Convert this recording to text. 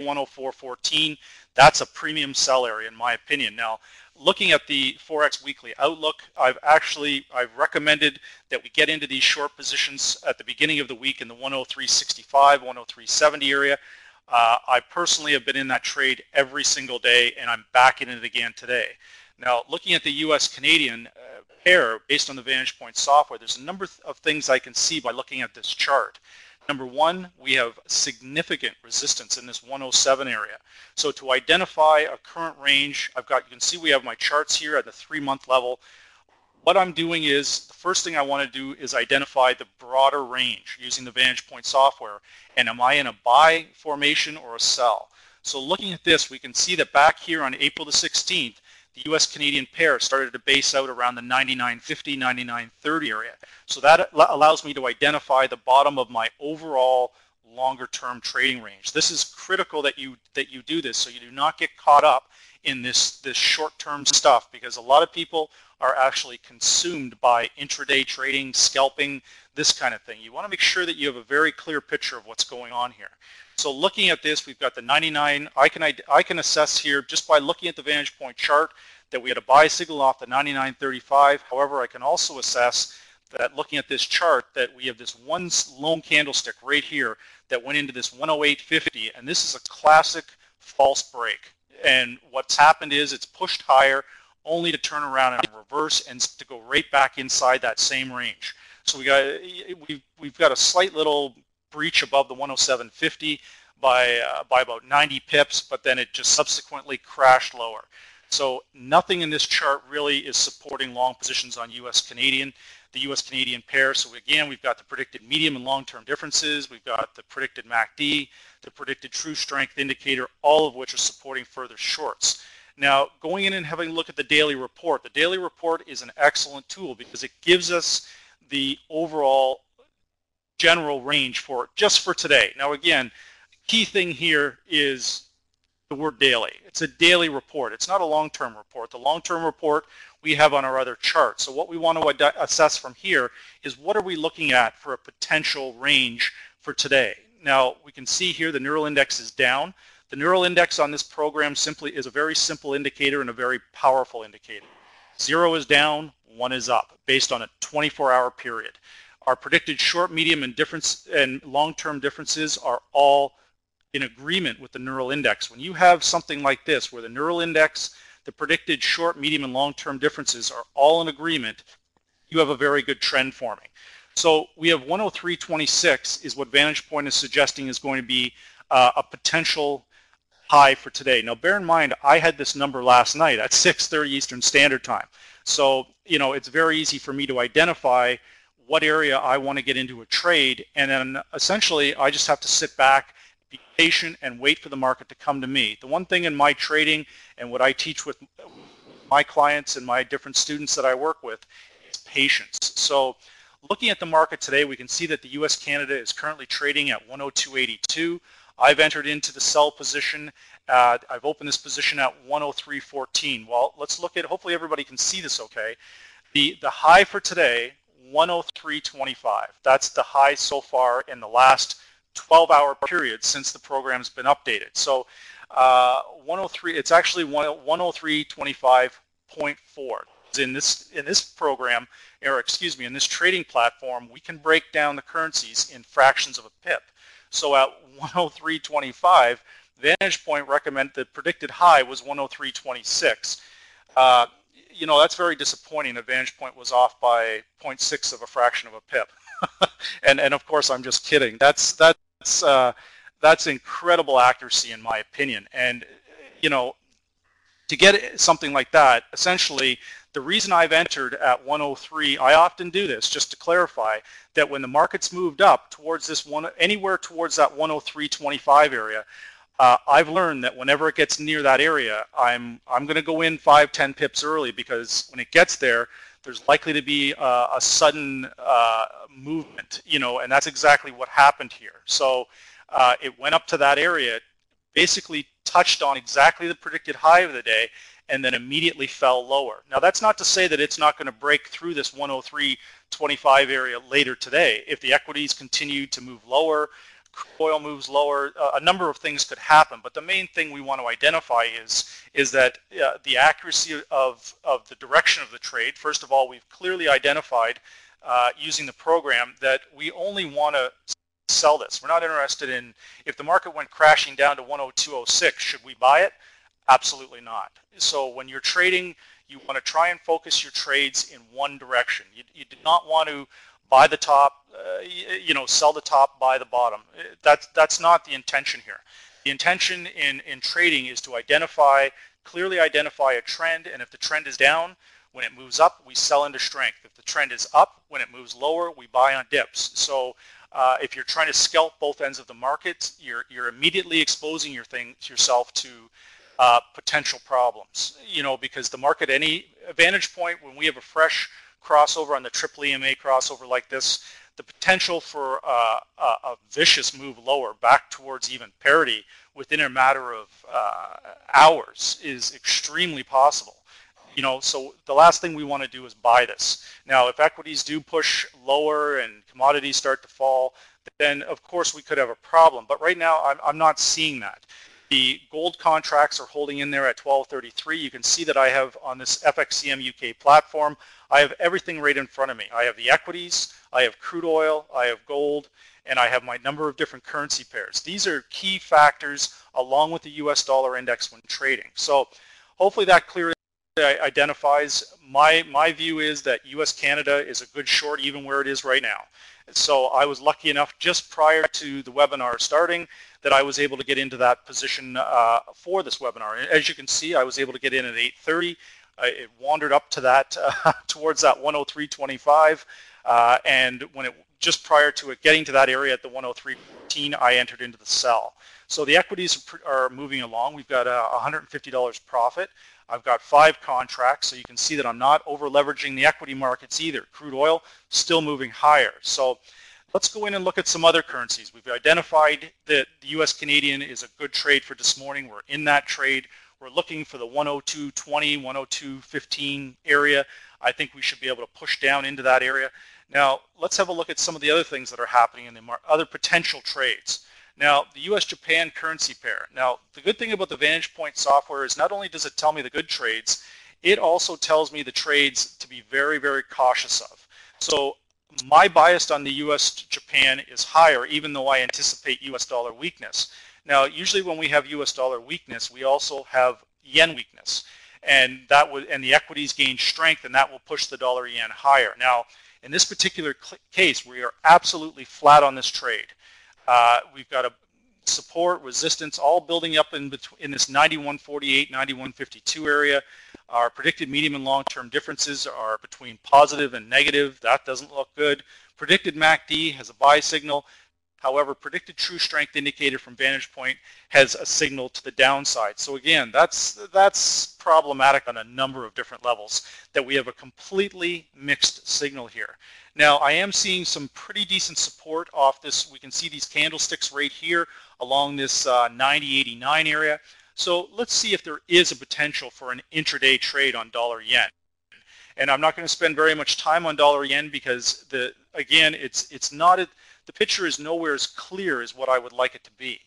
104.14, that's a premium sell area in my opinion. Now, looking at the Forex Weekly Outlook, I've recommended that we get into these short positions at the beginning of the week in the 103.65, 103.70 area. I personally have been in that trade every single day, and I'm back in it again today. Now, looking at the U.S.-Canadian pair based on the VantagePoint software, there's a number of things I can see by looking at this chart. Number one, we have significant resistance in this 107 area. So to identify a current range, you can see we have my charts here at the 3-month level. What I'm doing is, the first thing I want to do is identify the broader range using the VantagePoint software. And am I in a buy formation or a sell? So looking at this, we can see that back here on April the 16th, the U.S.-Canadian pair started to base out around the 99.50, 99.30 area. So that allows me to identify the bottom of my overall longer-term trading range. This is critical that you do this so you do not get caught up in this short-term stuff, because a lot of people are actually consumed by intraday trading, scalping, this kind of thing. You want to make sure that you have a very clear picture of what's going on here. So looking at this, we've got the 99. I can assess here just by looking at the VantagePoint chart that we had a buy signal off the 99.35. However, I can also assess that looking at this chart that we have this one lone candlestick right here that went into this 108.50, and this is a classic false break. And what's happened is it's pushed higher only to turn around and reverse and to go right back inside that same range. So we've got a slight little breach above the 107.50 by about 90 pips, but then it just subsequently crashed lower. So nothing in this chart really is supporting long positions on U.S.-Canadian, the U.S.-Canadian pair. So again, we've got the predicted medium and long-term differences, we've got the predicted MACD, the predicted true strength indicator, all of which are supporting further shorts. Now, going in and having a look at the daily report is an excellent tool because it gives us the overall general range just for today. Now again, key thing here is the word daily. It's a daily report. It's not a long-term report. The long-term report we have on our other chart. So what we want to assess from here is what are we looking at for a potential range for today. Now we can see here the neural index is down. The neural index on this program simply is a very simple indicator and a very powerful indicator. 0 is down, 1 is up based on a 24-hour period. Our predicted short, medium, and long-term differences are all in agreement with the neural index. When you have something like this, where the neural index, the predicted short, medium, and long-term differences are all in agreement, you have a very good trend forming. So we have 103.26 is what VantagePoint is suggesting is going to be a potential high for today. Now bear in mind, I had this number last night at 6:30 Eastern Standard Time. So, it's very easy for me to identify what area I want to get into a trade, and then essentially I just have to sit back, be patient, and wait for the market to come to me. The one thing in my trading and what I teach with my clients and my different students that I work with is patience. So looking at the market today, we can see that the US-Canada is currently trading at 102.82. I've entered into the sell position. I've opened this position at 103.14. Well, let's look at, hopefully everybody can see this okay. The high for today, 103.25. That's the high so far in the last 12-hour period since the program's been updated. So 103, it's actually 103.25.4. In this program, or excuse me, in this trading platform, we can break down the currencies in fractions of a pip. So at 103.25, VantagePoint recommend the predicted high was 103.26. That's very disappointing that VantagePoint was off by 0.6 of a fraction of a pip. and of course, I'm just kidding. That's incredible accuracy in my opinion. And to get something like that, essentially, the reason I've entered at 103, I often do this just to clarify that when the market's moved up towards this anywhere towards that 103.25 area, I've learned that whenever it gets near that area, I'm going to go in 5-10 pips early, because when it gets there, there's likely to be a sudden movement, and that's exactly what happened here. So it went up to that area, basically touched on exactly the predicted high of the day, and then immediately fell lower. Now that's not to say that it's not going to break through this 103.25 area later today. If the equities continue to move lower, oil moves lower, a number of things could happen. But the main thing we want to identify is that the accuracy of the direction of the trade. First of all, we've clearly identified using the program that we only want to sell this. We're not interested in, if the market went crashing down to 102.06, should we buy it? Absolutely not. So when you're trading, you want to try and focus your trades in one direction. You do not want to buy the top, sell the top, buy the bottom. That's not the intention here. The intention in trading is to clearly identify a trend, and if the trend is down, when it moves up, we sell into strength. If the trend is up, when it moves lower, we buy on dips. So if you're trying to scalp both ends of the market, you're immediately exposing yourself to potential problems. Because the market, any Vantage Point, when we have a fresh crossover on the triple EMA crossover like this, the potential for a vicious move lower back towards even parity within a matter of hours is extremely possible. So the last thing we want to do is buy this. Now, if equities do push lower and commodities start to fall, then of course we could have a problem. But right now, I'm not seeing that. The gold contracts are holding in there at 12.33. You can see that I have on this FXCM UK platform, I have everything right in front of me. I have the equities, I have crude oil, I have gold, and I have my number of different currency pairs. These are key factors along with the US dollar index when trading. So hopefully that clearly identifies. My view is that US Canada is a good short even where it is right now. So I was lucky enough just prior to the webinar starting that I was able to get into that position for this webinar. As you can see, I was able to get in at 8:30. It wandered up to that towards that 103.25, and when just prior to it getting to that area at the 103.14, I entered into the sell. So the equities are moving along. We've got $150 profit. I've got 5 contracts, so you can see that I'm not over leveraging the equity markets either. Crude oil still moving higher. So let's go in and look at some other currencies. We've identified that the US Canadian is a good trade for this morning. We're in that trade. We're looking for the 102.20, 102.15 area. I think we should be able to push down into that area. Now, let's have a look at some of the other things that are happening in the other potential trades. Now, the US-Japan currency pair. Now, the good thing about the Vantage Point software is not only does it tell me the good trades, it also tells me the trades to be very, very cautious of. So my bias on the US-Japan is higher, even though I anticipate US dollar weakness. Now, usually when we have US dollar weakness, we also have yen weakness, and the equities gain strength, and that will push the dollar yen higher. Now, in this particular case, we are absolutely flat on this trade. We've got a support, resistance, all building up in this 91.48, 91.52 area. Our predicted medium and long-term differences are between positive and negative. That doesn't look good. Predicted MACD has a buy signal. However, predicted true strength indicator from Vantage Point has a signal to the downside. So again, that's problematic on a number of different levels, that we have a completely mixed signal here. Now, I am seeing some pretty decent support off this. We can see these candlesticks right here along this 90.89 area. So let's see if there is a potential for an intraday trade on dollar yen. And I'm not going to spend very much time on dollar yen because again, it's not the picture is nowhere as clear as what I would like it to be.